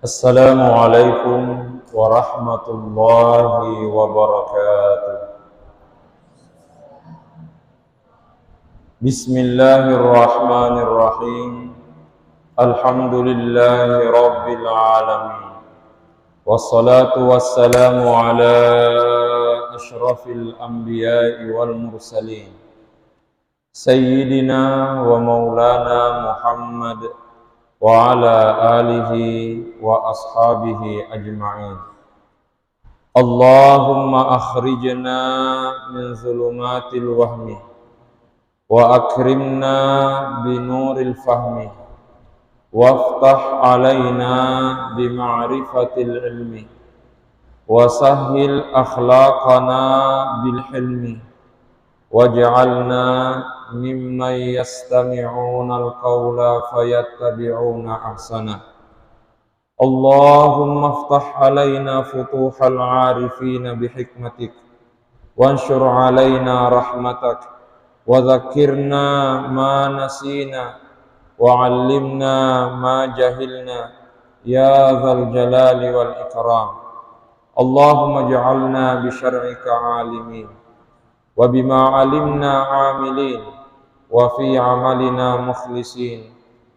السلام عليكم ورحمة الله وبركاته. بسم الله الرحمن الرحيم. الحمد لله رب العالمين، والصلاة والسلام على أشرف الأنبياء والمرسلين سيدنا ومولانا محمد وعلى آله وأصحابه أجمعين. اللهم أخرجنا من ظلمات الوهم وأكرمنا بنور الفهم وافتح علينا بمعرفة العلم وسهل أخلاقنا بالحلم واجعلنا ممن يستمعون القول فيتبعون أحسنه. اللهم افتح علينا فتوح العارفين بحكمتك وانشر علينا رحمتك وذكرنا ما نسينا وعلمنا ما جهلنا يا ذا الجلال والإكرام. اللهم اجعلنا بشرعك عالمين وبما علمنا عاملين وفي عملنا مخلصين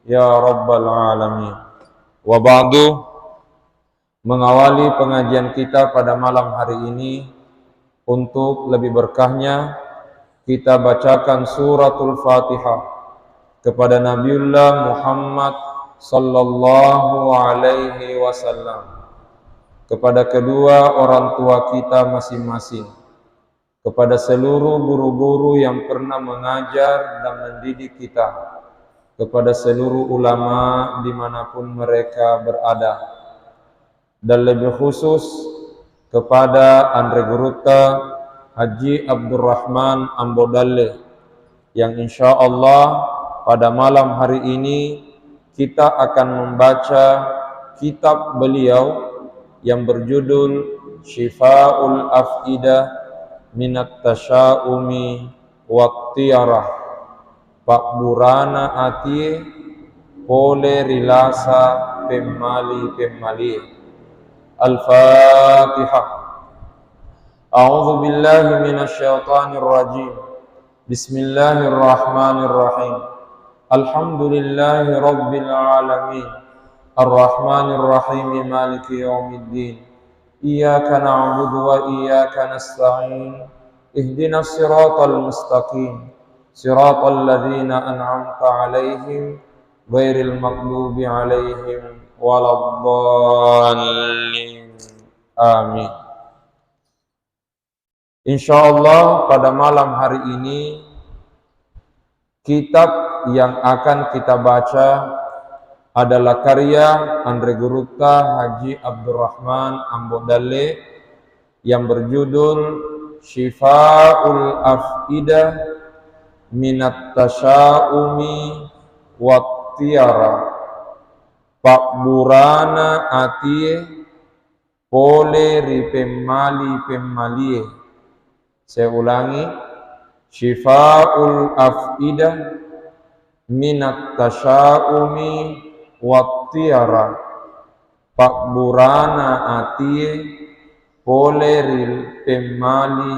ya rabbal alamin. Wa ba'du, mengawali pengajian kita pada malam hari ini, untuk lebih berkahnya kita bacakan suratul Fatihah kepada Nabiullah Muhammad sallallahu alaihi wasallam, kepada kedua orang tua kita masing-masing, kepada seluruh guru-guru yang pernah mengajar dan mendidik kita, kepada seluruh ulama dimanapun mereka berada, dan lebih khusus kepada Andre Guruta Haji Abdurrahman Ambodalle, yang insya Allah pada malam hari ini kita akan membaca kitab beliau yang berjudul Syifa'ul Af'idah Minat Tasya'umi Waktiyarah, Pak Burana Ati Pole Rilasa Pemali. Al-Fatihah. A'udzu billahi minasyaitonir rajim. Bismillahirrahmanirrahim. Alhamdulillahi rabbil alamin. Ar-Rahmanir Rahim, Maliki yaumiddin. Iyyaka na'budu wa iyyaka nasta'in. Ihdinas siratal mustaqim. Siratal ladzina an'amta 'alaihim ghairil maghdubi 'alaihim waladdallin. Amin. Insyaallah pada malam hari ini kitab yang akan kita baca adalah karya Andre Guruta Haji Abdurrahman Ambodalle yang berjudul Syifa'ul Af'idah Minat Tasya'umi Waktiyara, Pak Burana Atie Pole Pemali. Saya ulangi, Syifa'ul Af'idah Minat Tasya'umi Waktiyara, Pak Burana Atie Pole Pemali.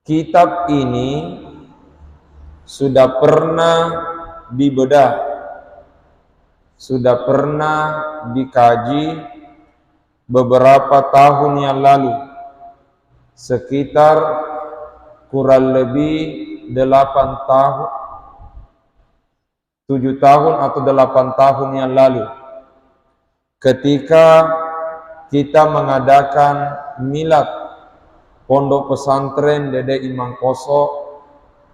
Kitab ini sudah pernah dibedah, sudah pernah dikaji beberapa tahun yang lalu, sekitar kurang lebih 8 tahun, 7 tahun atau 8 tahun yang lalu, ketika kita mengadakan milad Pondok Pesantren Dede Imam Koso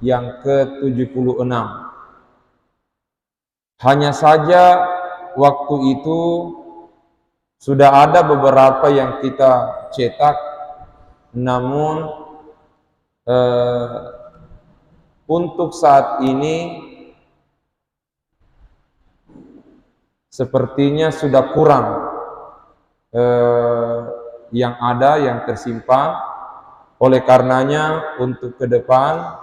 yang ke-76. Hanya saja waktu itu sudah ada beberapa yang kita cetak, namun untuk saat ini sepertinya sudah kurang yang ada, yang tersimpan. Oleh karenanya untuk ke depan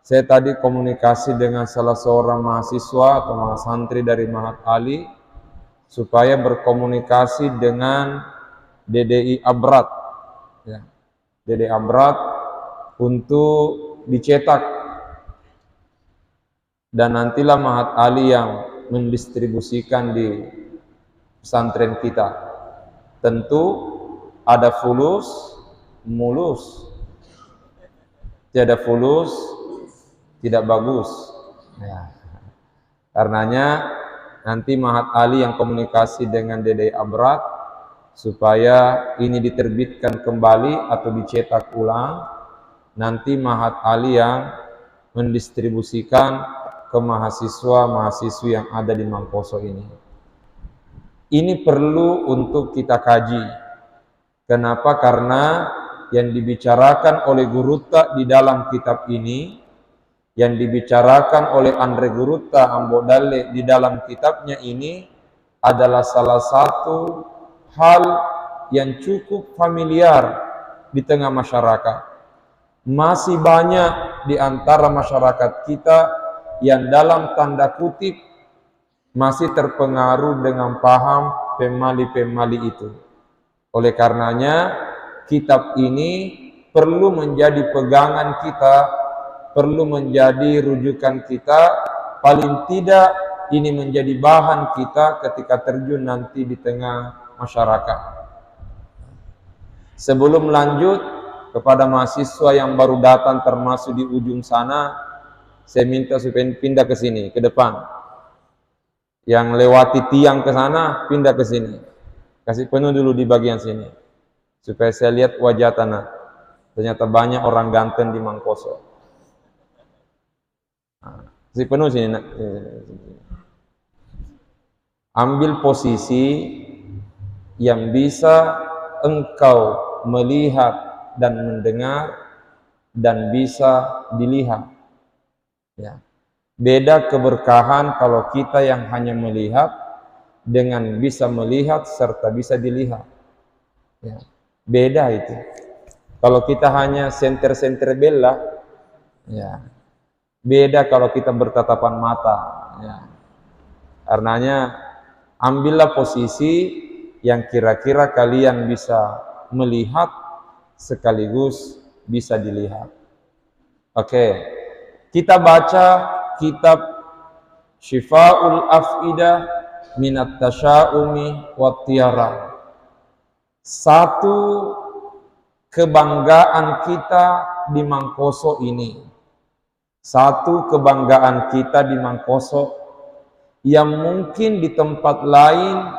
Saya tadi komunikasi dengan salah seorang mahasiswa atau santri dari Mahat Ali. supaya berkomunikasi dengan DDI Abrat, ya. DDI Abrat untuk dicetak, dan nantilah Mahat Ali yang mendistribusikan di pesantren kita. Tentu ada fulus, mulus. Tiada fulus, tidak bagus. Ya. Karenanya nanti Mahat Ali yang komunikasi dengan DDI Abrat supaya ini diterbitkan kembali atau dicetak ulang. Nanti Mahat Ali yang mendistribusikan ke mahasiswa-mahasiswi yang ada di Mangkoso ini. Ini perlu untuk kita kaji. Kenapa? Karena yang dibicarakan oleh Gurutta di dalam kitab ini, yang dibicarakan oleh Andre Gurutta Ambodalle di dalam kitabnya ini adalah salah satu hal yang cukup familiar di tengah masyarakat. Masih banyak di antara masyarakat kita yang dalam tanda kutip masih terpengaruh dengan paham pemali-pemali itu. Oleh karenanya, kitab ini perlu menjadi pegangan kita, perlu menjadi rujukan kita, paling tidak ini menjadi bahan kita ketika terjun nanti di tengah masyarakat. Sebelum lanjut kepada mahasiswa yang baru datang termasuk di ujung sana, saya minta supaya pindah ke sini, ke depan. Yang lewati tiang ke sana, pindah ke sini. Kasih penuh dulu di bagian sini, supaya saya lihat wajah tanah. Ternyata banyak orang ganteng di Mangkoso. Kasih penuh sini. Ambil posisi yang bisa engkau melihat dan mendengar dan bisa dilihat. Ya. Beda keberkahan kalau kita yang hanya melihat dengan bisa melihat serta bisa dilihat. Ya. Beda itu. Kalau kita hanya senter-senter bela, ya. Beda kalau kita bertatapan mata. Ya. Karenanya ambillah posisi yang kira-kira kalian bisa melihat sekaligus bisa dilihat. Oke, kita baca kitab Syifa'ul Af'idah Minat Tasya'umi Wattiyara. Satu kebanggaan kita di Mangkoso ini, satu kebanggaan kita di Mangkoso yang mungkin di tempat lain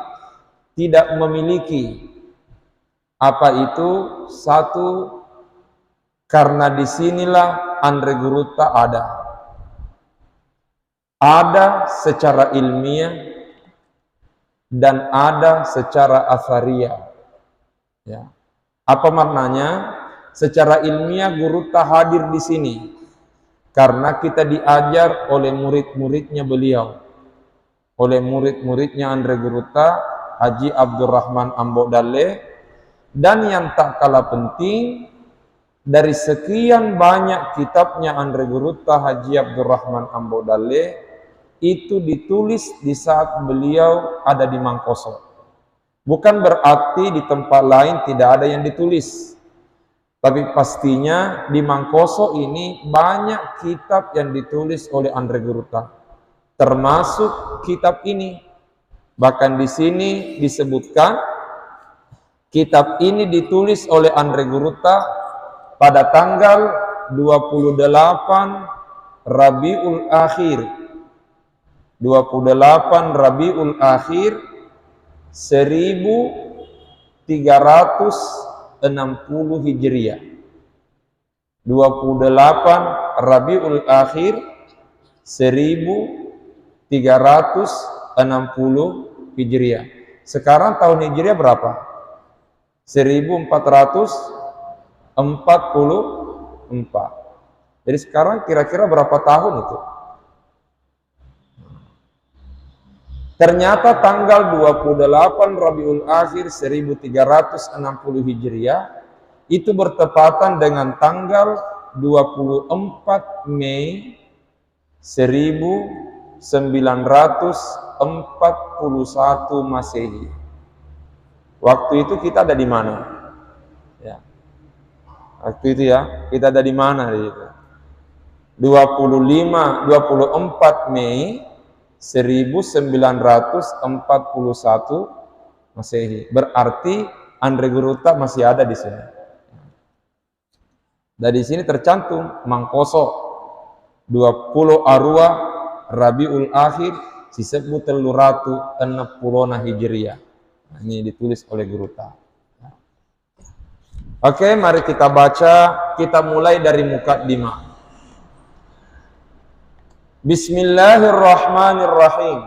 tidak memiliki. Apa itu? Satu, karena disinilah Andre Gurutta ada. Ada secara ilmiah dan ada secara asariyah. Ya. Apa maknanya? Secara ilmiah Gurutta hadir di sini karena kita diajar oleh murid-muridnya beliau, oleh murid-muridnya Andre Gurutta, Haji Abdurrahman Ambodalle, dan yang tak kalah penting, dari sekian banyak kitabnya Andre Gurutta Haji Abdurrahman Ambodalle, itu ditulis di saat beliau ada di Mangkoso. Bukan berarti di tempat lain tidak ada yang ditulis, tapi pastinya di Mangkoso ini banyak kitab yang ditulis oleh Andre Gurutta, termasuk kitab ini. Bahkan di sini disebutkan kitab ini ditulis oleh Andre Gurutta pada tanggal 28 Rabiul Akhir 1360 Hijriah. 28 Rabiul Akhir 1360 Hijriah. Sekarang tahun Hijriah berapa? 1444. Jadi sekarang kira-kira berapa tahun itu? Ternyata tanggal 28 Rabiul Akhir 1360 Hijriah itu bertepatan dengan tanggal 24 Mei 1965 Masehi. Waktu itu kita ada di mana? Ya. Waktu itu ya, kita ada di mana gitu. 24 Mei 1941 Masehi. Berarti Andre Guruta masih ada di sini. Dari sini tercantum Mangkoso 20 Arwa Rabiul Akhir Sisebut Teluratu 60 Hijriah. Nah, ini ditulis oleh Guruta. Oke, mari kita baca. Kita mulai dari mukaddimah. Bismillahirrahmanirrahim.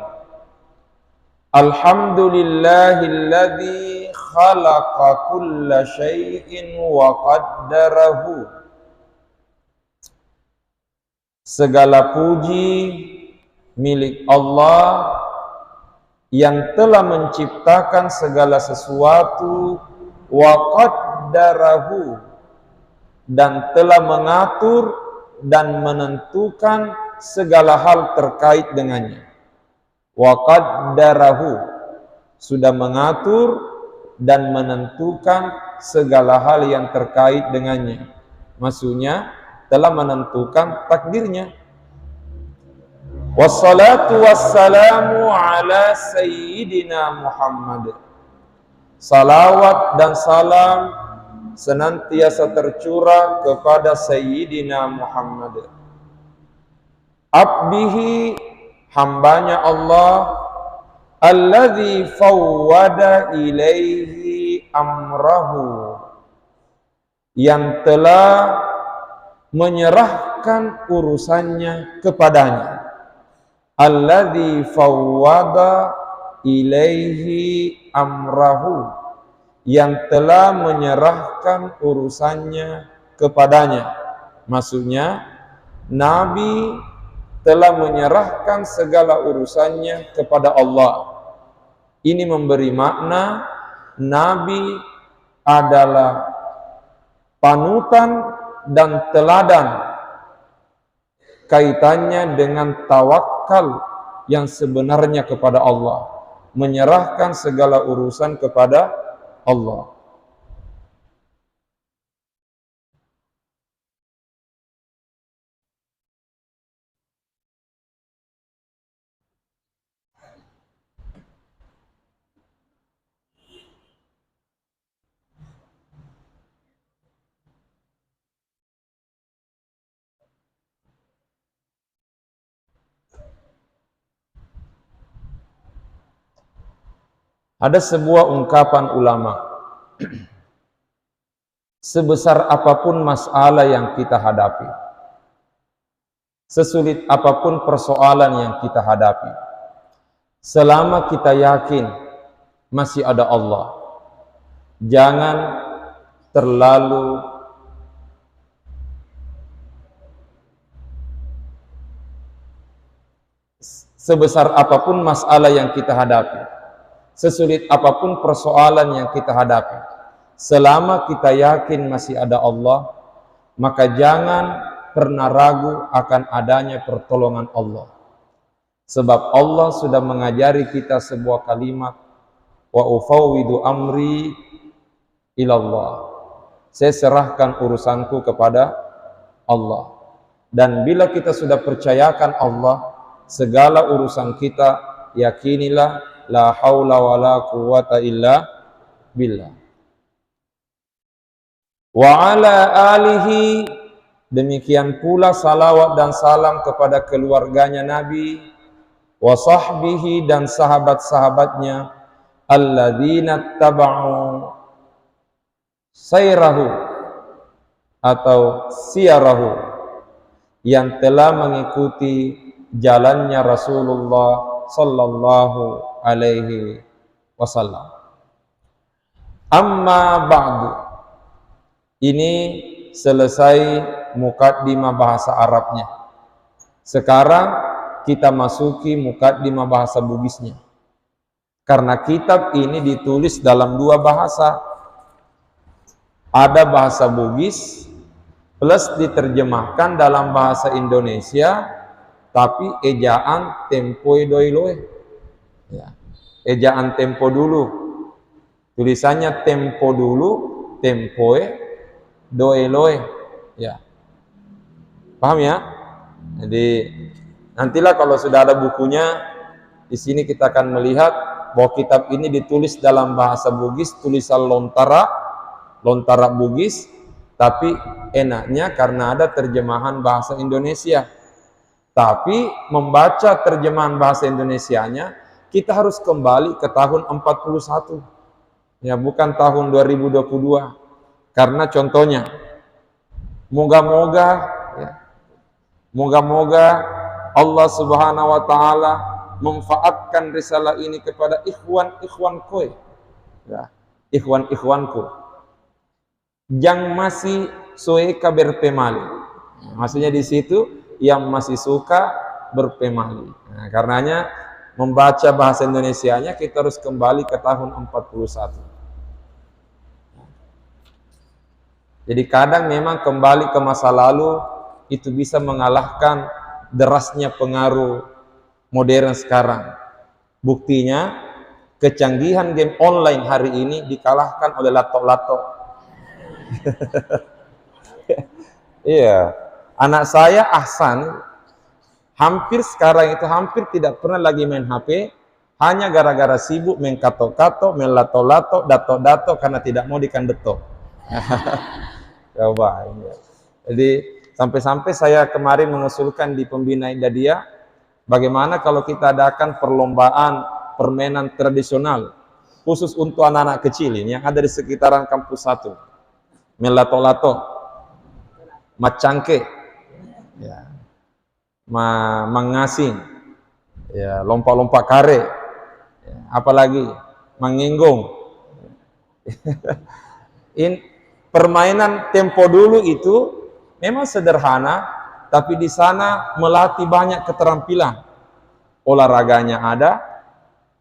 Alhamdulillahilladzi khalaqa kulla syai'in wa qaddarahu. Segala puji milik Allah yang telah menciptakan segala sesuatu, wa qaddarahu, dan telah mengatur dan menentukan segala hal terkait dengannya. Wa qaddarahu, sudah mengatur dan menentukan segala hal yang terkait dengannya. Maksudnya telah menentukan takdirnya. Wassalatu wassalamu ala sayyidina Muhammad. Salawat dan salam senantiasa tercurah kepada Sayyidina Muhammad, abdihi, hambanya Allah, alladzi fawwada ilaihi amrahu, yang telah menyerahkan urusannya kepadanya. Alladzi fawwada ilaihi amrahu, yang telah menyerahkan urusannya kepadanya. Maksudnya Nabi telah menyerahkan segala urusannya kepada Allah. Ini memberi makna Nabi adalah panutan dan teladan kaitannya dengan tawakal yang sebenarnya kepada Allah, menyerahkan segala urusan kepada Allah. Ada sebuah ungkapan ulama, sebesar apapun masalah yang kita hadapi, sesulit apapun persoalan yang kita hadapi, selama kita yakin masih ada Allah, jangan terlalu sebesar apapun masalah yang kita hadapi, sesulit apapun persoalan yang kita hadapi, selama kita yakin masih ada Allah, maka jangan pernah ragu akan adanya pertolongan Allah. Sebab Allah sudah mengajari kita sebuah kalimat, wa ufawwidu amri ilallah. Saya serahkan urusanku kepada Allah. Dan bila kita sudah percayakan Allah segala urusan kita, yakinilah la haula wala quwata illa billah. Wa ala alihi, demikian pula salawat dan salam kepada keluarganya Nabi, wa sahbihi, dan sahabat-sahabatnya, alladzina taba'u sayrahu atau siyarahu, yang telah mengikuti jalannya Rasulullah sallallahu alaihi wasallam. Amma ba'du, ini selesai mukaddimah bahasa Arabnya. Sekarang kita masuki mukaddimah bahasa Bugisnya. Karena kitab ini ditulis dalam dua bahasa. Ada bahasa Bugis plus diterjemahkan dalam bahasa Indonesia, tapi ejaan tempoi doiloe. ejaan tempo dulu. Tulisannya tempo dulu, tempoe, doe-loe. Ya. Paham ya? Jadi nantilah kalau sudah ada bukunya, di sini kita akan melihat bahwa kitab ini ditulis dalam bahasa Bugis, tulisan Lontara Bugis, tapi enaknya karena ada terjemahan bahasa Indonesia. Tapi membaca terjemahan bahasa Indonesianya, kita harus kembali ke tahun 41. Ya, bukan tahun 2022. Karena contohnya, moga-moga ya, moga-moga Allah Subhanahu wa taala memanfaatkan risalah ini kepada ikhwan-ikhwanku. Ya, ikhwan-ikhwanku yang masih suka berpemali. Maksudnya di situ yang masih suka berpemali. Nah, karenanya membaca bahasa Indonesianya kita harus kembali ke tahun 41. Jadi kadang memang kembali ke masa lalu itu bisa mengalahkan derasnya pengaruh modern sekarang. Buktinya kecanggihan game online hari ini dikalahkan oleh lato-lato. Iya, anak saya Ahsan hampir sekarang itu hampir tidak pernah lagi main HP, hanya gara-gara sibuk main kato-kato, main lato-lato, dato-dato karena tidak mau dikandeto. Coba ini. Jadi sampai-sampai saya kemarin mengusulkan di Pembina Idadiyah, bagaimana kalau kita adakan perlombaan permainan tradisional khusus untuk anak-anak kecil ini yang ada di sekitaran kampus 1. Main lato-lato, macangke, ya, mengasing, ya, lompat-lompat kare, ya, apalagi mengenggong. Permainan tempo dulu itu memang sederhana, tapi di sana melatih banyak keterampilan. Olahraganya ada,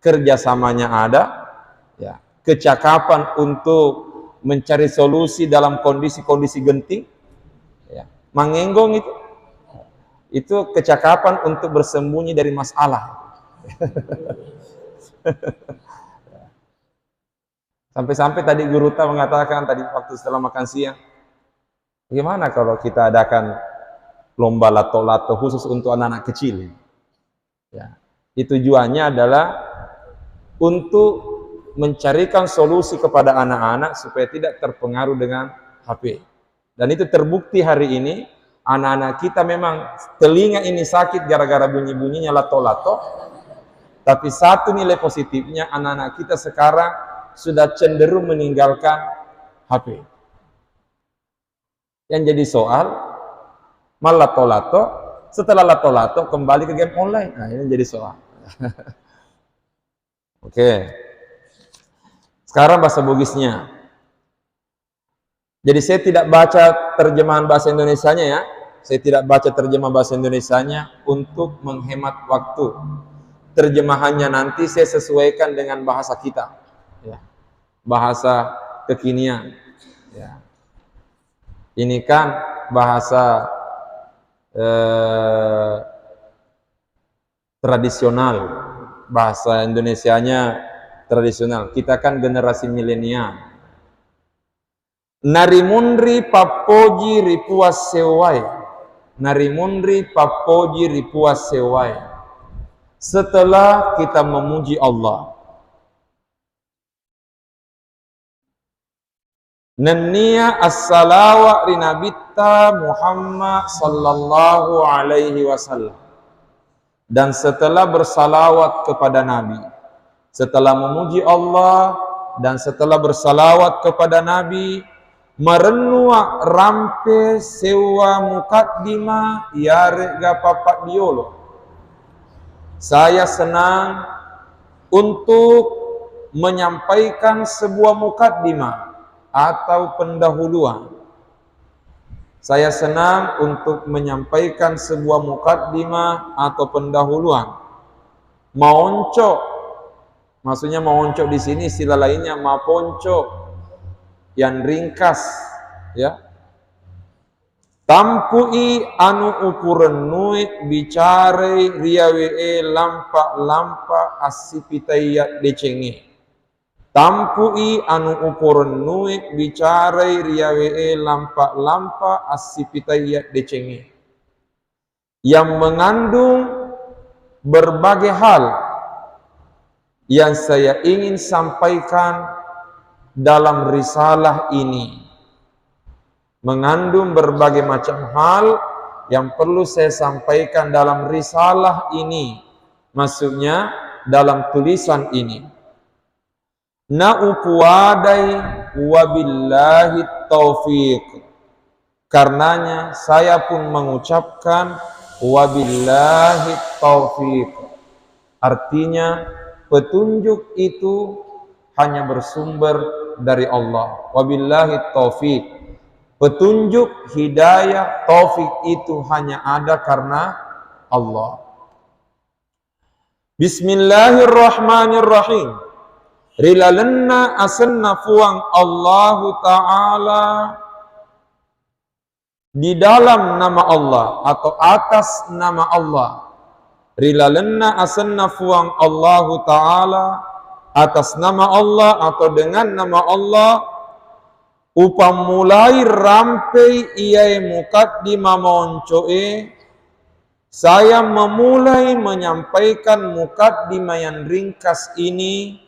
kerjasamanya ada, ya, kecakapan untuk mencari solusi dalam kondisi-kondisi genting. Ya. Mengenggong itu kecakapan untuk bersembunyi dari masalah. Sampai-sampai tadi Guru Ta mengatakan tadi waktu setelah makan siang, bagaimana kalau kita adakan lomba lato-lato khusus untuk anak-anak kecil? Ya, itu tujuannya adalah untuk mencarikan solusi kepada anak-anak supaya tidak terpengaruh dengan HP. Dan itu terbukti hari ini, anak-anak kita memang telinga ini sakit gara-gara bunyi-bunyinya lato-lato, tapi satu nilai positifnya anak-anak kita sekarang sudah cenderung meninggalkan HP. Yang jadi soal, malah lato-lato, setelah lato-lato kembali ke game online. Nah, ini jadi soal. Oke. Sekarang bahasa Bugisnya. Jadi saya tidak baca terjemahan bahasa Indonesianya ya. Saya tidak baca terjemahan bahasa Indonesianya untuk menghemat waktu. Terjemahannya nanti saya sesuaikan dengan bahasa kita. Ya. Bahasa kekinian. Ya. Ini kan bahasa tradisional. Bahasa Indonesianya tradisional. Kita kan generasi milenial. Narimunri papoji ripuas sewai. Narimunri papoji ripuas sewai. Setelah kita memuji Allah, Nania as-salawa rinabita Muhammad sallallahu alaihi wasallam. Dan setelah bersalawat kepada Nabi, setelah memuji Allah dan setelah bersalawat kepada Nabi, merenua rampe sewa mukaddima yarega papak diolo. Saya senang untuk menyampaikan sebuah mukaddimah atau pendahuluan. Saya senang untuk menyampaikan sebuah mukaddimah atau pendahuluan. Maonco, maksudnya maonco di sini istilah lainnya maponco, yang ringkas, ya. Tampui anu ukuran nuit bicarai riawe lampa asipitaya decenge. Tampui anu ukuran nuit bicarai riawe lampa asipitaya decenge. Yang mengandung berbagai hal yang saya ingin sampaikan dalam risalah ini. Mengandung berbagai macam hal yang perlu saya sampaikan dalam risalah ini, maksudnya dalam tulisan ini. Na'upuwadai wabillahi taufiq. Karenanya saya pun mengucapkan wabillahi taufiq. Artinya petunjuk itu hanya bersumber dari Allah. Wabillahi taufiq. Petunjuk, hidayah, taufik itu hanya ada karena Allah. Bismillahirrahmanirrahim. Rilalenna asenna fuang Allah Ta'ala di dalam nama Allah atau atas nama Allah. Rilalenna asenna fuang Allah Ta'ala atas nama Allah atau dengan nama Allah. Upam mulai rampai iai mukaddimah moncoe, saya memulai menyampaikan mukaddimah yang ringkas ini.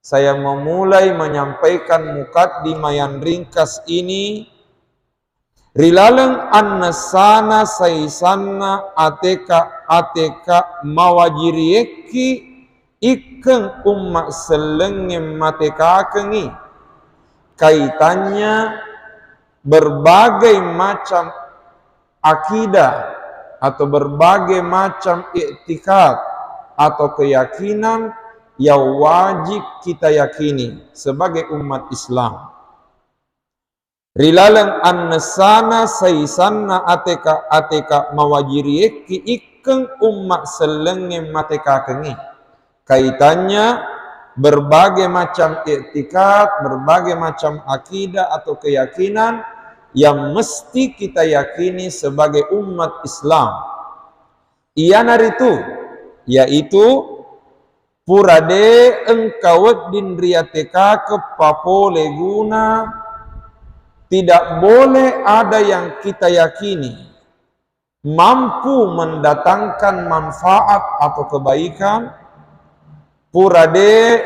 Saya memulai menyampaikan mukaddimah yang ringkas ini. Rilaleng annasana saisanna ateka mawajirieki ikeng umma selengem mateka kengi. Kaitannya berbagai macam akidah atau berbagai macam i'tikad atau keyakinan yang wajib kita yakini sebagai umat Islam. Rilaleng annasana saisanna ateka mawajirieki ikeng ummat selengem mateka kengi. Kaitannya berbagai macam i'tikad, berbagai macam akidah atau keyakinan yang mesti kita yakini sebagai umat Islam. Yaitu purade engkawat din riateka kepapole guna, tidak boleh ada yang kita yakini mampu mendatangkan manfaat atau kebaikan. Purade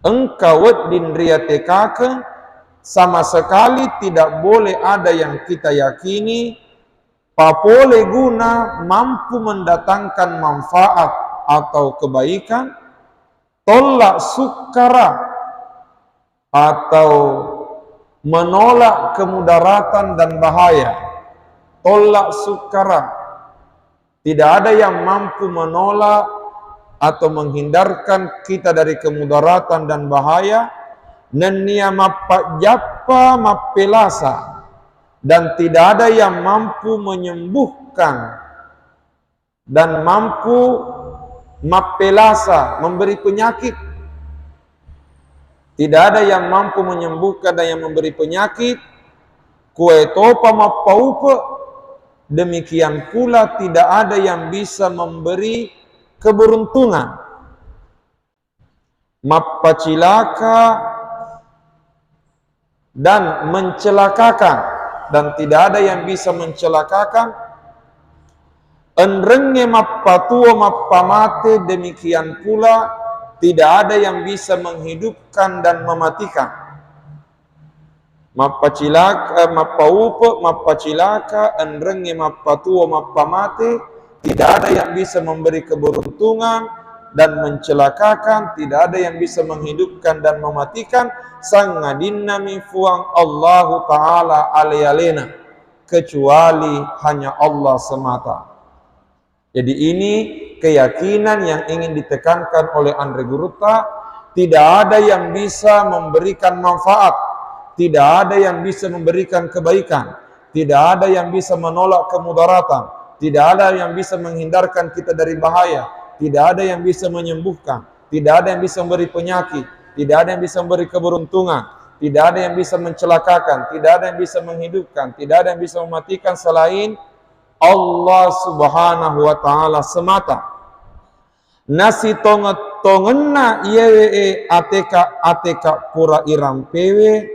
engkawat din riatekake, sama sekali tidak boleh ada yang kita yakini papole guna mampu mendatangkan manfaat atau kebaikan, tolak sukara atau menolak kemudaratan dan bahaya. Tolak sukara, tidak ada yang mampu menolak atau menghindarkan kita dari kemudaratan dan bahaya. Nenia mappa jappa mappelasa, dan tidak ada yang mampu menyembuhkan dan mampu mappelasa, memberi penyakit. Tidak ada yang mampu menyembuhkan dan yang memberi penyakit. Kue topa mappaupe, demikian pula tidak ada yang bisa memberi keberuntungan. Mappacilaka dan mencelakakan, dan tidak ada yang bisa mencelakakan. Enrenge mappatua mappamate, demikian pula tidak ada yang bisa menghidupkan dan mematikan. Mappacilaka, mappaupe, mappacilaka, enrenge mappatua mappamate, tidak ada yang bisa memberi keberuntungan dan mencelakakan, tidak ada yang bisa menghidupkan dan mematikan. Sangadinna mifuang Allahu Ta'ala aliyalena, kecuali hanya Allah semata. Jadi ini keyakinan yang ingin ditekankan oleh Andre Gurutta. Tidak ada yang bisa memberikan manfaat, tidak ada yang bisa memberikan kebaikan, tidak ada yang bisa menolak kemudaratan, tidak ada yang bisa menghindarkan kita dari bahaya, tidak ada yang bisa menyembuhkan, tidak ada yang bisa memberi penyakit, tidak ada yang bisa memberi keberuntungan, tidak ada yang bisa mencelakakan, tidak ada yang bisa menghidupkan, tidak ada yang bisa mematikan selain Allah Subhanahu wa taala semata. Nasi tongena yewe ateka pura iram pewe,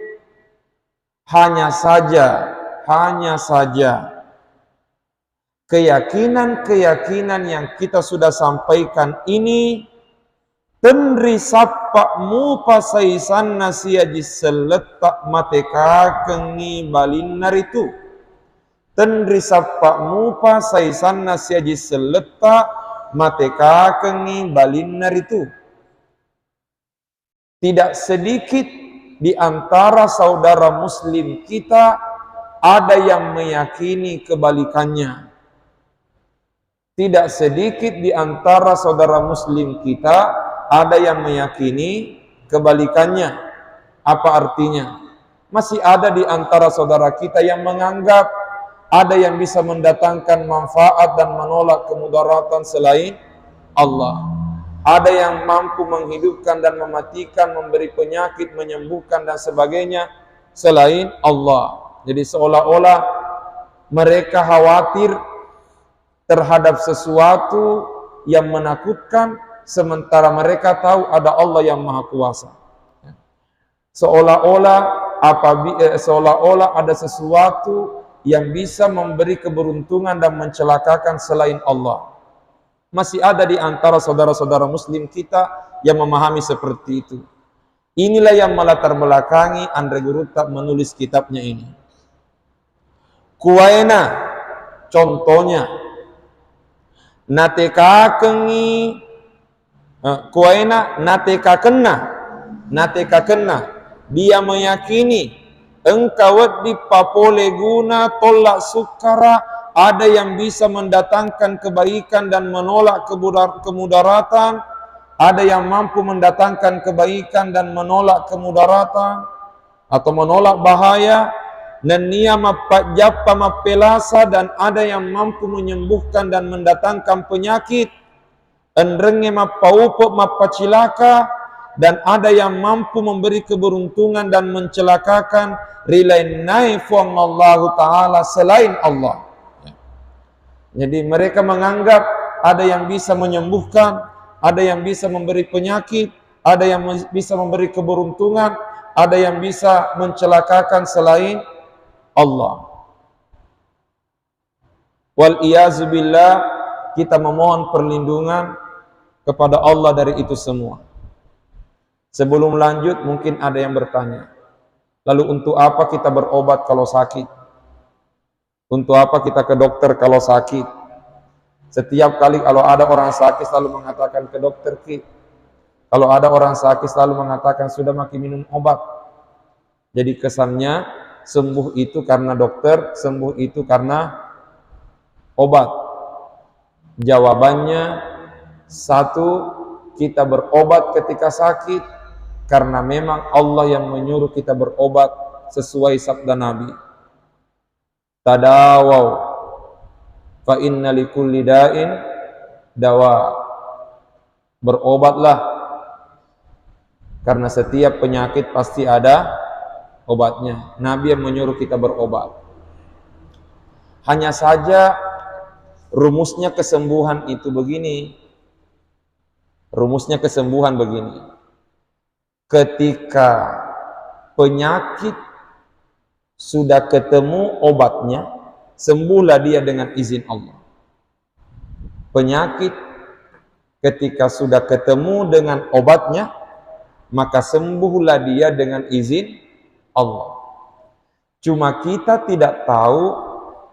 hanya saja keyakinan yang kita sudah sampaikan ini tenri sapa mu pasaisan nasiaji seletak mateka kengi balin naritu. Tenri sapa mu pasaisan nasiaji seletak mateka kengi balin naritu. Tidak sedikit di antara saudara muslim kita ada yang meyakini kebalikannya. Tidak sedikit di antara saudara muslim kita ada yang meyakini kebalikannya. Apa artinya? Masih ada di antara saudara kita yang menganggap ada yang bisa mendatangkan manfaat dan menolak kemudaratan selain Allah. Ada yang mampu menghidupkan dan mematikan, memberi penyakit, menyembuhkan dan sebagainya selain Allah. Jadi seolah-olah mereka khawatir terhadap sesuatu yang menakutkan, sementara mereka tahu ada Allah yang Maha Kuasa. Seolah-olah ada sesuatu yang bisa memberi keberuntungan dan mencelakakan selain Allah. Masih ada di antara saudara-saudara muslim kita yang memahami seperti itu. Inilah yang melatar belakangi Andre Gurutak menulis kitabnya ini. Kuaena, contohnya, nateka kena, dia meyakini engkau di papole guna tolak sukara, ada yang bisa mendatangkan kebaikan dan menolak kemudaratan, ada yang mampu mendatangkan kebaikan dan menolak kemudaratan atau menolak bahaya, dan niya mapajapa mapelasa, dan ada yang mampu menyembuhkan dan mendatangkan penyakit, enrenge mapaupo mapacilaka, dan ada yang mampu memberi keberuntungan dan mencelakakan rilainai fuang Allah Ta'ala selain Allah. Jadi mereka menganggap ada yang bisa menyembuhkan, ada yang bisa memberi penyakit, ada yang bisa memberi keberuntungan, ada yang bisa mencelakakan selain Allah. Wal iyazu billah, kita memohon perlindungan kepada Allah dari itu semua. Sebelum lanjut, mungkin ada yang bertanya, lalu untuk apa kita berobat kalau sakit? Untuk apa kita ke dokter kalau sakit? Setiap kali kalau ada orang sakit selalu mengatakan ke dokter ki. Kalau ada orang sakit selalu mengatakan sudah makin minum obat. Jadi kesannya sembuh itu karena dokter, sembuh itu karena obat. Jawabannya satu, kita berobat ketika sakit karena memang Allah yang menyuruh kita berobat sesuai sabda Nabi. Tadawau fa inna likulli da'in dawa. Berobatlah karena setiap penyakit pasti ada obatnya. Nabi yang menyuruh kita berobat. Hanya saja rumusnya kesembuhan itu begini. Rumusnya kesembuhan begini. Ketika penyakit sudah ketemu obatnya, sembuhlah dia dengan izin Allah. Penyakit ketika sudah ketemu dengan obatnya, maka sembuhlah dia dengan izin Allah. Cuma kita tidak tahu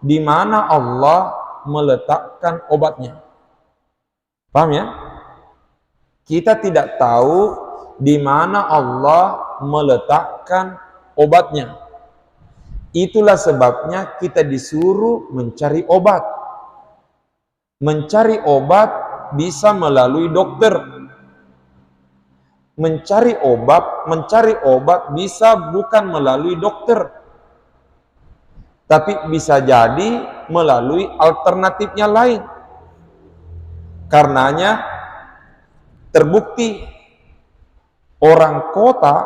di mana Allah meletakkan obatnya. Paham ya? Kita tidak tahu di mana Allah meletakkan obatnya. Itulah sebabnya kita disuruh mencari obat. Mencari obat bisa melalui dokter. Mencari obat bisa bukan melalui dokter, tapi bisa jadi melalui alternatifnya lain. Karenanya terbukti orang kota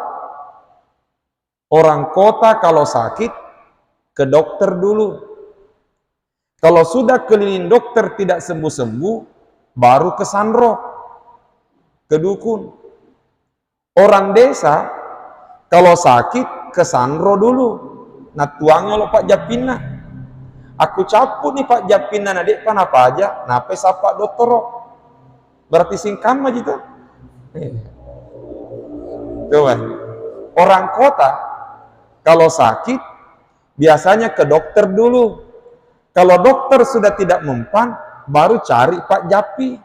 Orang kota kalau sakit ke dokter dulu. Kalau sudah keliling dokter tidak sembuh-sembuh, baru ke sandro, ke dukun. Orang desa kalau sakit ke sandro dulu. Nah tuangnya lo Pak Japina. Aku caput nih Pak Japina nadik pan apa aja. Nape sapa dokter. Berarti singkam aja itu. Coba. Orang kota kalau sakit biasanya ke dokter dulu. Kalau dokter sudah tidak mempan, baru cari Pak Japi.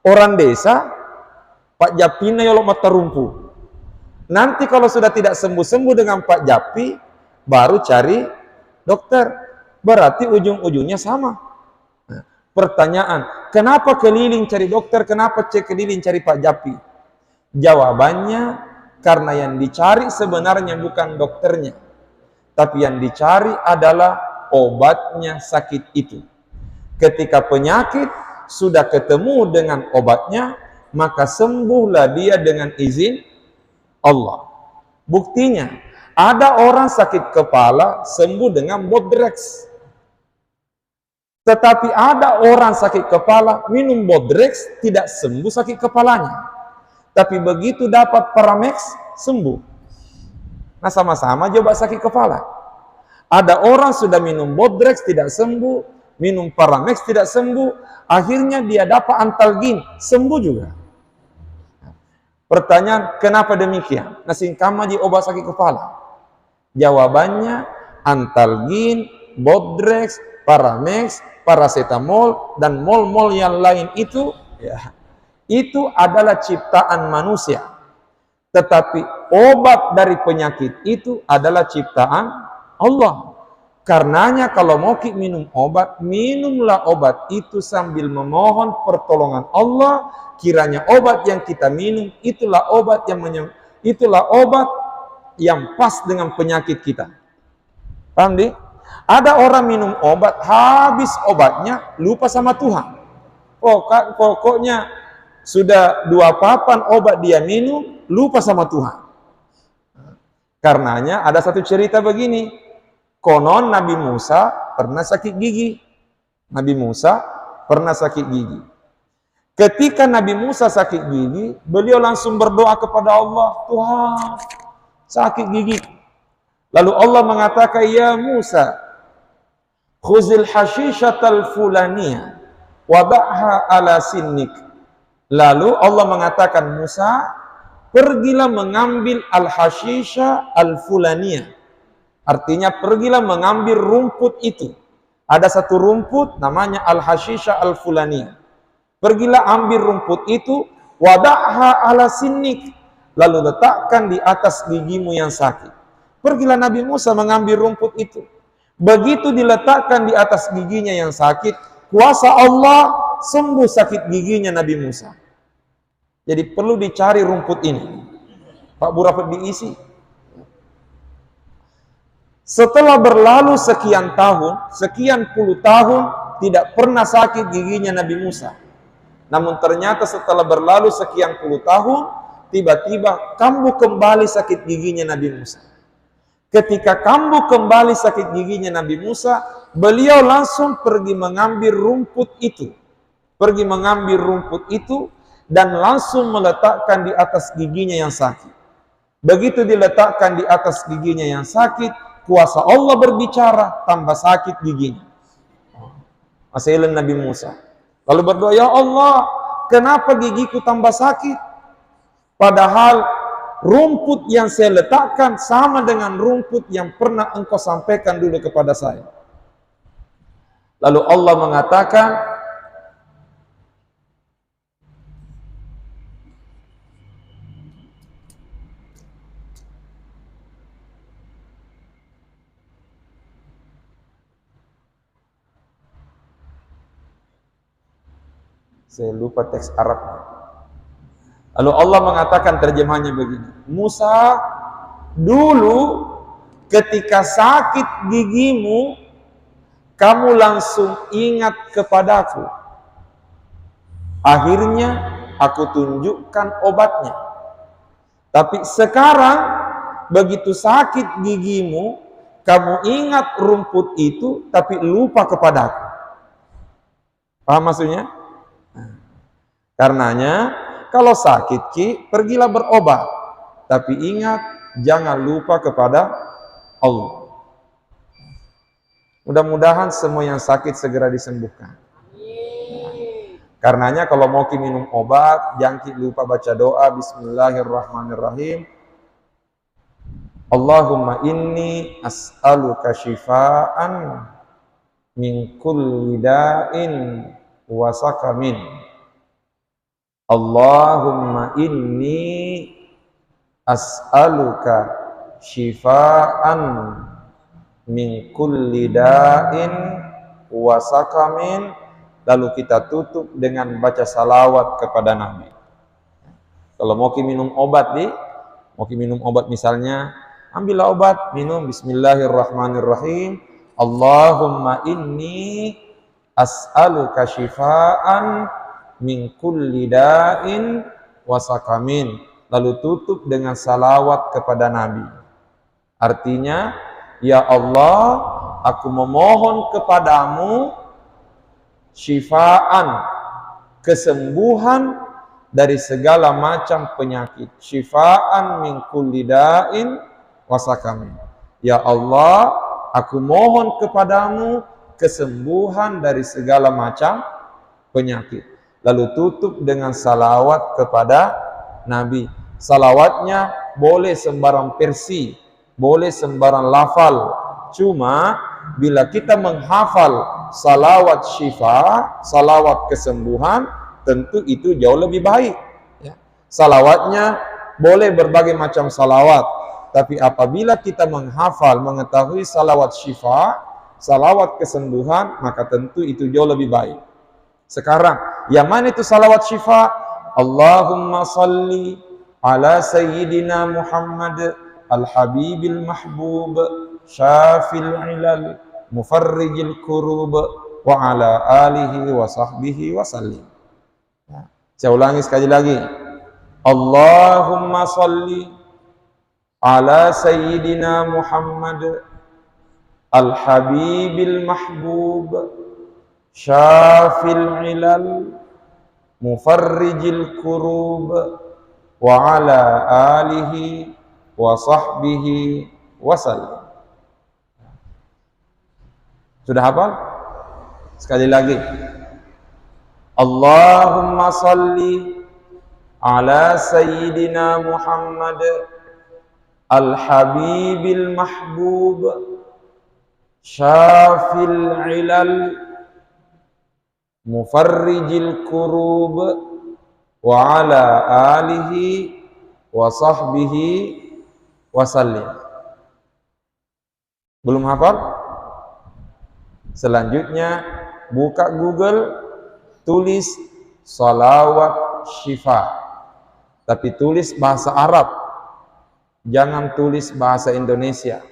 Orang desa, Pak Japina yolo mata rumpu. Nanti kalau sudah tidak sembuh-sembuh dengan Pak Japi, baru cari dokter. Berarti ujung-ujungnya sama. Nah, pertanyaan, kenapa keliling cari dokter, kenapa keliling cari Pak Japi? Jawabannya, karena yang dicari sebenarnya bukan dokternya, tapi yang dicari adalah obatnya sakit itu. Ketika penyakit sudah ketemu dengan obatnya, maka sembuhlah dia dengan izin Allah. Buktinya, ada orang sakit kepala sembuh dengan Bodrex. Tetapi ada orang sakit kepala minum Bodrex tidak sembuh sakit kepalanya. Tapi begitu dapat Paramex sembuh. Nah sama-sama coba sakit kepala. Ada orang sudah minum Bodrex tidak sembuh, minum Paramex tidak sembuh, akhirnya dia dapat Antalgin, sembuh juga. Pertanyaan, kenapa demikian? Nah singkam aja obat sakit kepala. Jawabannya, Antalgin, Bodrex, Paramex, paracetamol, dan mol-mol yang lain itu, ya, itu adalah ciptaan manusia. Tetapi obat dari penyakit itu adalah ciptaan Allah. Karenanya kalau mau minum obat, minumlah obat itu sambil memohon pertolongan Allah. Kiranya obat yang kita minum itulah obat yang pas dengan penyakit kita. Paham di? Ada orang minum obat, habis obatnya lupa sama Tuhan. Pokoknya sudah 2 papan obat dia minum, lupa sama Tuhan. Karenanya ada satu cerita begini. Konon Nabi Musa pernah sakit gigi. Nabi Musa pernah sakit gigi. Ketika Nabi Musa sakit gigi, beliau langsung berdoa kepada Allah, Tuhan, sakit gigi. Lalu Allah mengatakan, ya Musa, khuzil hashishatal fulaniyah, wada'ha ala sinnik. Lalu Allah mengatakan, Musa, pergilah mengambil al-hashisha al-fulaniyah. Artinya pergilah mengambil rumput itu. Ada satu rumput namanya al-hashisha al-fulaniyah. Pergilah ambil rumput itu, wada'ha ala sinnik. Lalu letakkan di atas gigimu yang sakit. Pergilah Nabi Musa mengambil rumput itu. Begitu diletakkan di atas giginya yang sakit, kuasa Allah sembuh sakit giginya Nabi Musa. Jadi perlu dicari rumput ini. Pak Burafat diisi. Setelah berlalu sekian tahun, sekian puluh tahun, tidak pernah sakit giginya Nabi Musa. Namun ternyata setelah berlalu sekian puluh tahun, tiba-tiba kambuh kembali sakit giginya Nabi Musa. Ketika kambuh kembali sakit giginya Nabi Musa, beliau langsung pergi mengambil rumput itu. Pergi mengambil rumput itu dan langsung meletakkan di atas giginya yang sakit. Begitu diletakkan di atas giginya yang sakit, kuasa Allah berbicara, tambah sakit giginya. Masih Nabi Musa. Lalu berdoa, ya Allah, kenapa gigiku tambah sakit? Padahal rumput yang saya letakkan sama dengan rumput yang pernah engkau sampaikan dulu kepada saya. Lalu Allah mengatakan, saya lupa teks Arabnya. Lalu Allah mengatakan terjemahannya begini. Musa, dulu ketika sakit gigimu, kamu langsung ingat kepadaku. Akhirnya aku tunjukkan obatnya. Tapi sekarang begitu sakit gigimu, kamu ingat rumput itu, tapi lupa kepadaku. Paham maksudnya? Karenanya, kalau sakit Ki, pergilah berobat. Tapi ingat, jangan lupa kepada Allah. Mudah-mudahan semua yang sakit segera disembuhkan. Karenanya kalau mau Ki minum obat, jangan Ki lupa baca doa Bismillahirrahmanirrahim. Allahumma inni as'aluka shifaan min kulli da'in wa sakamin. Allahumma inni as'aluka shifaan min kulli da'in wa sakamin. Lalu kita tutup dengan baca salawat kepada Nabi. Kalau mau Ki minum obat misalnya, ambillah obat, minum Bismillahirrahmanirrahim. Allahumma inni as'aluka shifaan min kulli da'in wa sakamin. Lalu tutup dengan salawat kepada Nabi. Artinya, ya Allah, aku memohon kepadamu syifaan, kesembuhan dari segala macam penyakit. Syifaan min kulli da'in wa sakamin. Ya Allah, aku mohon kepadamu kesembuhan dari segala macam penyakit. Lalu tutup dengan salawat kepada Nabi. Salawatnya boleh sembarang versi, boleh sembarang lafal. Cuma bila kita menghafal salawat syifa, salawat kesembuhan, tentu itu jauh lebih baik. Salawatnya boleh berbagai macam salawat, tapi apabila kita menghafal, mengetahui salawat syifa, salawat kesembuhan, maka tentu itu jauh lebih baik. Sekarang, yang mana itu salawat syifa? Allahumma salli ala sayyidina Muhammad al-habibil mahbub syafil ilal mufarrijil kurub wa ala alihi wa sahbihi wa sallim. Saya ulangi sekali lagi. Allahumma salli ala sayyidina Muhammad al-habibil mahbub syafil ilal mufarrijil kurub wa ala alihi wa sahbihi wa sallim. Sudah hafal? Sekali lagi. Allahumma salli ala sayyidina Muhammad al-habibil mahbub syafil ilal mufarrijil kurub wa ala alihi wa sahbihi wa sallim. Belum hafal? Selanjutnya buka Google, tulis salawat syifa, tapi tulis bahasa Arab, jangan tulis bahasa Indonesia.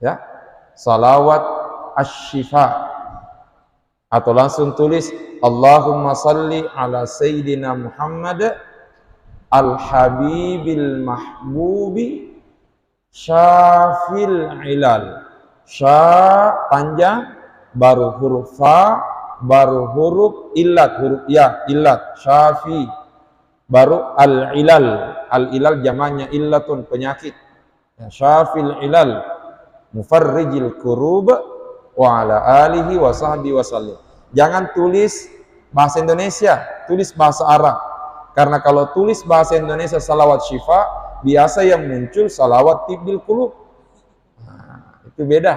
Ya, salawat asy-syifa, atau langsung tulis Allahumma salli ala sayyidina Muhammad al-habibil mahbubi syafil ilal. Sya panjang, baru huruf fa, baru huruf illat, huruf ya, illat, syafi, baru al-ilal. Al-ilal jamannya illatun, penyakit. Ya, syafil ilal mufarrijil kurub wa ala alihi wa sahbihi wa sallim. Jangan tulis bahasa Indonesia, tulis bahasa Arab. Karena kalau tulis bahasa Indonesia salawat syifa, biasa yang muncul salawat tibbil qulub. Itu beda.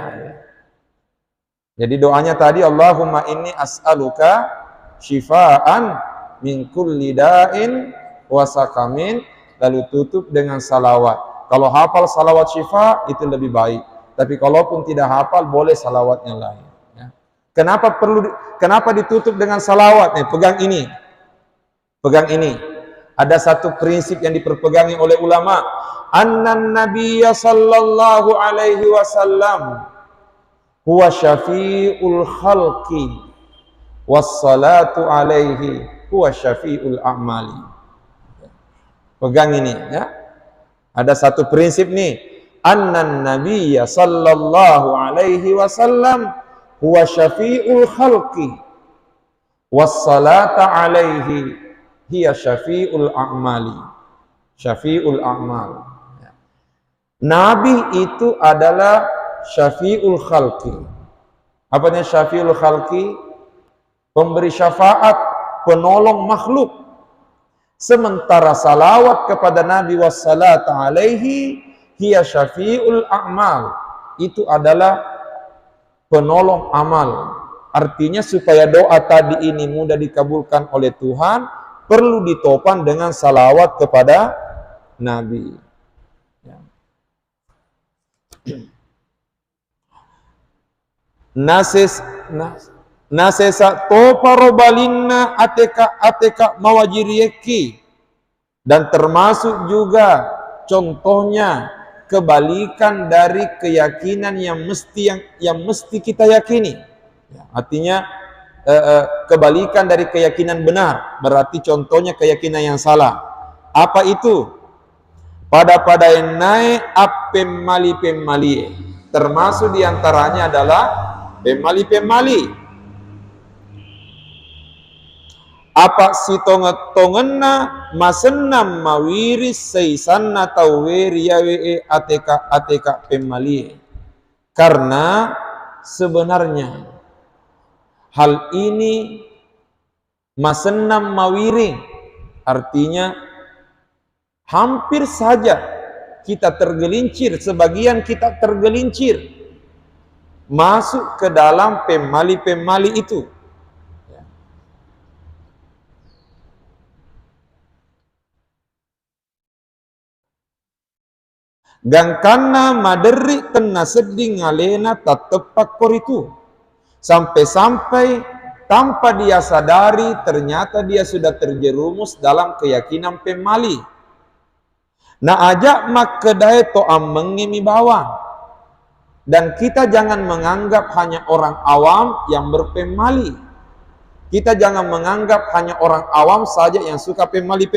Jadi doanya tadi Allahumma inni as'aluka syifaan min kulli da'in wa sakamin, lalu tutup dengan salawat. Kalau hafal salawat syifa itu lebih baik. Tapi kalaupun tidak hafal boleh salawat yang lain. Ya. Kenapa ditutup dengan salawat? Pegang ini. Pegang ini. Ada satu prinsip yang diperpegangi oleh ulama. Annan nabiyya sallallahu alaihi wasallam huwa syafi'ul khalqi wassalatu alaihi huwa syafi'ul a'mali. Pegang ini ya. Ada satu prinsip nih, annan nabiyya sallallahu alaihi wasallam huwa syafi'ul khalqi wassalata alaihi hiya syafi'ul a'mali. Syafi'ul a'mal. Nabi itu adalah syafi'ul khalqi. Apa artinya syafi'ul khalqi? Pemberi syafaat, penolong makhluk. Sementara salawat kepada Nabi wassalatu alaihi hiya syafi'ul a'mal, itu adalah penolong amal. Artinya supaya doa tadi ini mudah dikabulkan oleh Tuhan, perlu ditopang dengan salawat kepada Nabi. Nasesa topa robalinna ateka mawajirieki, dan termasuk juga contohnya kebalikan dari keyakinan yang mesti kita yakini. Artinya kebalikan dari keyakinan benar, berarti contohnya keyakinan yang salah. Apa itu? Pada yang naik pemali, termasuk diantaranya adalah pemali. Apa si tongenna masenam mawiri seisanna taweri yawe ateka pemali. Karena sebenarnya hal ini masenam mawiri, artinya hampir saja kita tergelincir, sebagian kita tergelincir masuk ke dalam pemali itu. Gangkana maderi kena sedih ngalena tatepak koritu, sampai tanpa dia sadari ternyata dia sudah terjerumus dalam keyakinan pemali. Na ajak mak kedai to'am mengimi bawang, dan kita jangan menganggap hanya orang awam yang berpemali. Kita jangan menganggap hanya orang awam saja yang suka pemali.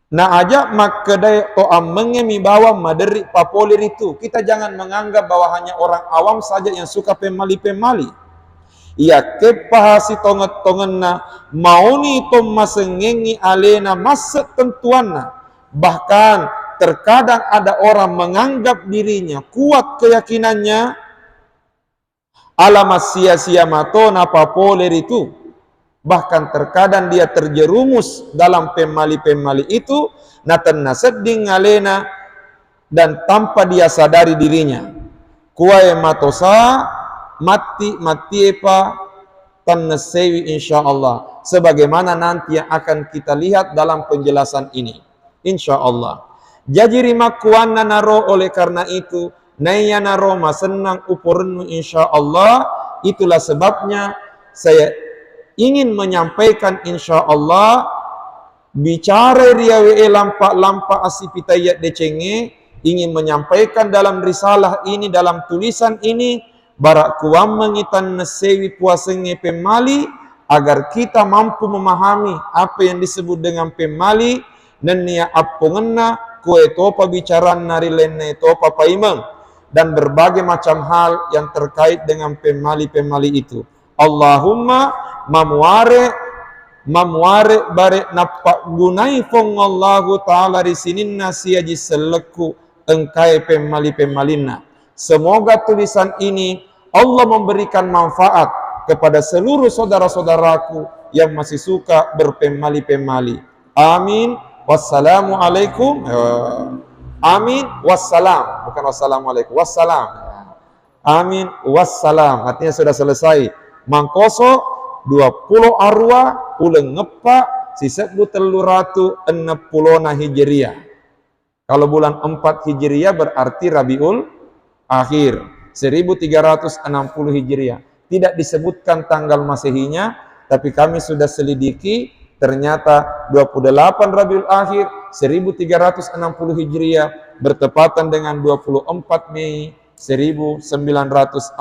Na ajak mak kedai to'am mengimi bawang maderi papolir itu. Kita jangan menganggap bahwa hanya orang awam saja yang suka pemali. Ia kepahasi tonget-tongenna mauni tom masengengi alena masa tentuanna. Bahkan terkadang ada orang menganggap dirinya kuat keyakinannya, alamat sia-sia matona papolir itu. Bahkan terkadang dia terjerumus dalam pemali itu, natan nasedding alena, dan tanpa dia sadari dirinya. Kuai matosa mati epa tannesewi insyaallah, sebagaimana nanti yang akan kita lihat dalam penjelasan ini insyaallah. Jadi rimakuanna naro, oleh karena itu naya naro masenang upurnu insyaallah. Itulah sebabnya saya ingin menyampaikan insyaallah bicara riawe lampa asipitayat decenge, ingin menyampaikan dalam risalah ini, dalam tulisan ini, barak kuam mengitan nesewi puasenge pemali, agar kita mampu memahami apa yang disebut dengan pemali, dan nia apongena kue topa bicara nari lenne topa paimeng, dan berbagai macam hal yang terkait dengan pemali itu. Allahumma mamuare bare napa gunai fong Allahu ta'ala risinin nasiaji seleku engkai pemali-pemalina. Semoga tulisan ini Allah memberikan manfaat kepada seluruh saudara-saudaraku yang masih suka berpemali-pemali. Amin. Wassalamualaikum. Amin. Wassalam. Bukan wassalamualaikum. Wassalam. Amin. Wassalam. Artinya sudah selesai. Mangkoso 20 arwah ulang ngepa sisa teluratu 60 hijriyah. Kalau bulan 4 hijriyah berarti Rabiul Akhir 1360 hijriyah. Tidak disebutkan tanggal masehinya, tapi kami sudah selidiki, ternyata 28 Rabiul Akhir 1360 hijriyah bertepatan dengan 24 Mei 1941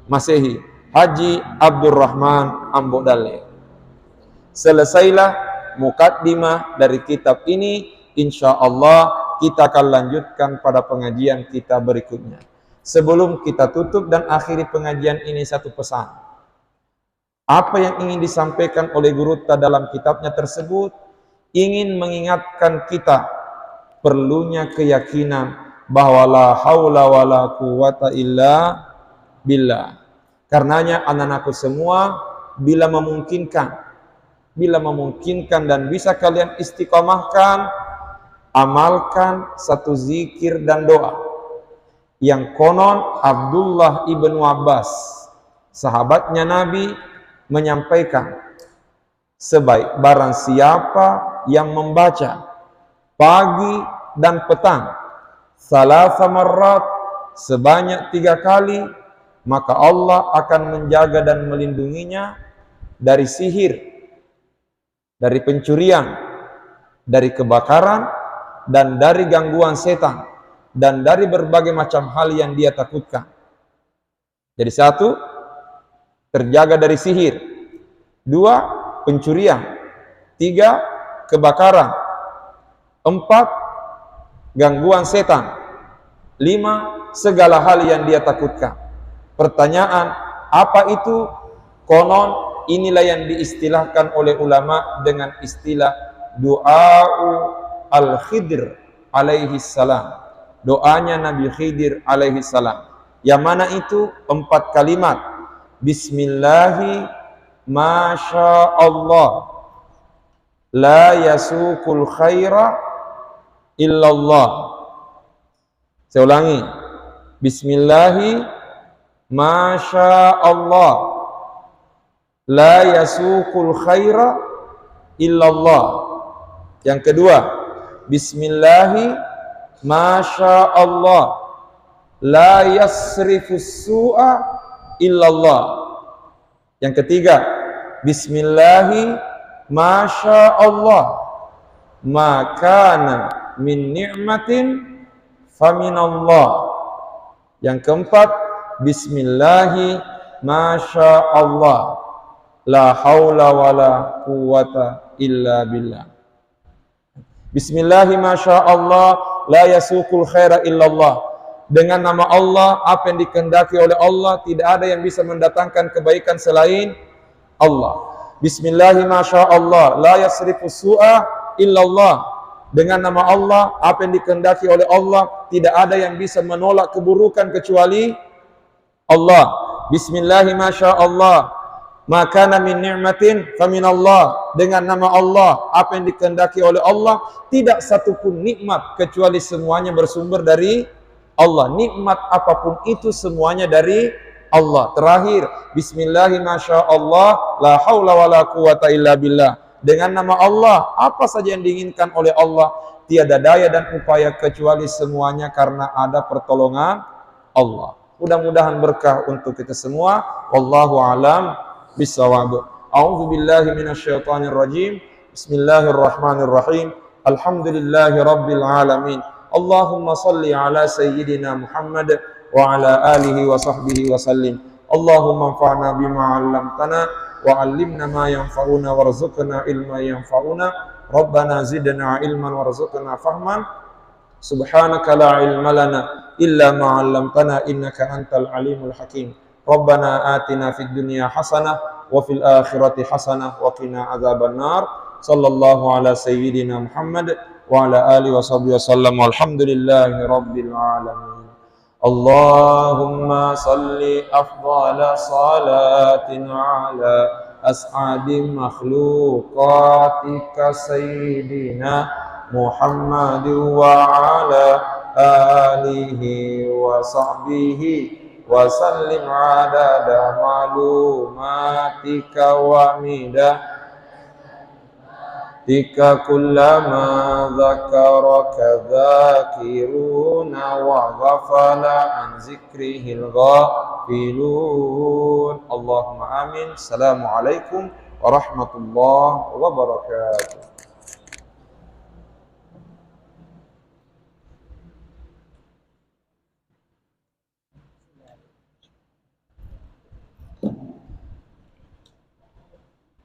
Masehi. Haji Abdurrahman Ambodale. Selesailah mukaddimah dari kitab ini. Insya Allah kita akan lanjutkan pada pengajian kita berikutnya. Sebelum kita tutup dan akhiri pengajian ini, satu pesan. Apa yang ingin disampaikan oleh Guru dalam kitabnya tersebut ingin mengingatkan kita perlunya keyakinan bahwa la haula wala quwata illa billah. Karenanya anak-anakku semua, bila memungkinkan dan bisa kalian istiqomahkan, amalkan satu zikir dan doa yang konon Abdullah ibnu Abbas, sahabatnya Nabi, menyampaikan, sebaik barang siapa yang membaca pagi dan petang salasa marrat, sebanyak 3 kali, maka Allah akan menjaga dan melindunginya dari sihir, dari pencurian, dari kebakaran, dan dari gangguan setan, dan dari berbagai macam hal yang dia takutkan. Jadi 1, terjaga dari sihir. 2, pencurian. 3, kebakaran. 4, gangguan setan. 5, segala hal yang dia takutkan. Pertanyaan, apa itu? Konon inilah yang diistilahkan oleh ulama dengan istilah du'a'u al-Khidr alaihi salam. Doanya Nabi Khidir alaihi salam. Yang mana itu? 4 kalimat. Bismillahi masya Allah, la yasukul khaira illallah. Saya ulangi. Bismillahi masya Allah, la yasukul khaira illallah. Yang kedua, Bismillahi masya Allah, la yasrifus su'a illallah. Yang ketiga, Bismillahi masya Allah, makana min ni'matin faminallah. Yang keempat, Bismillahi masya Allah, la haula wala quwata illa billah. Bismillahi masya Allah, la yasukul khaira illallah. Dengan nama Allah, apa yang dikehendaki oleh Allah, tidak ada yang bisa mendatangkan kebaikan selain Allah. Bismillahi masya Allah, la yasrifus su'a illallah. Dengan nama Allah, apa yang dikehendaki oleh Allah, tidak ada yang bisa menolak keburukan kecuali Allah. Bismillahi masya Allah, makana min ni'matin faminallah. Dengan nama Allah, apa yang dikehendaki oleh Allah, tidak satupun nikmat kecuali semuanya bersumber dari Allah. Nikmat apapun itu semuanya dari Allah. Terakhir, Bismillahi masya Allah, la haula wala quwata illa billah. Dengan nama Allah, apa saja yang diinginkan oleh Allah, tiada daya dan upaya kecuali semuanya karena ada pertolongan Allah. Mudah-mudahan berkah untuk kita semua. Wallahu a'lam bishawab. A'udzu billahi minasyaitonir rajim. Bismillahirrahmanirrahim. Alhamdulillahi rabbil alamin. Allahumma salli ala sayyidina Muhammad wa ala alihi wa sahbihi wa sallim. Allahumma anfa'na bima 'allamtana wa 'allimna ma yanfa'una warzuqna ilma yanfa'una. Rabbana zidna ilman warzuqna fahman. Subhanaka la ilma lana illa ma 'allamtana innaka antal alimul hakim. Rabbana atina fid dunya hasanah wa fil akhirati hasanah wa qina adzabannar. Sallallahu ala sayyidina Muhammad wa ala alihi wa sahbihi wasallam. Walhamdulillahi rabbil alamin. Allahumma salli afdala salatin ala as'adi makhluqatika sayyidina Muhammad wa ala alihi wa sahbihi wa sallim adada malumatika wa midah tika kullama dzakaraka dzakiruna wa ghafala an zikrihil ghafilun. Allahumma amin. Assalamualaikum warahmatullahi wabarakatuh.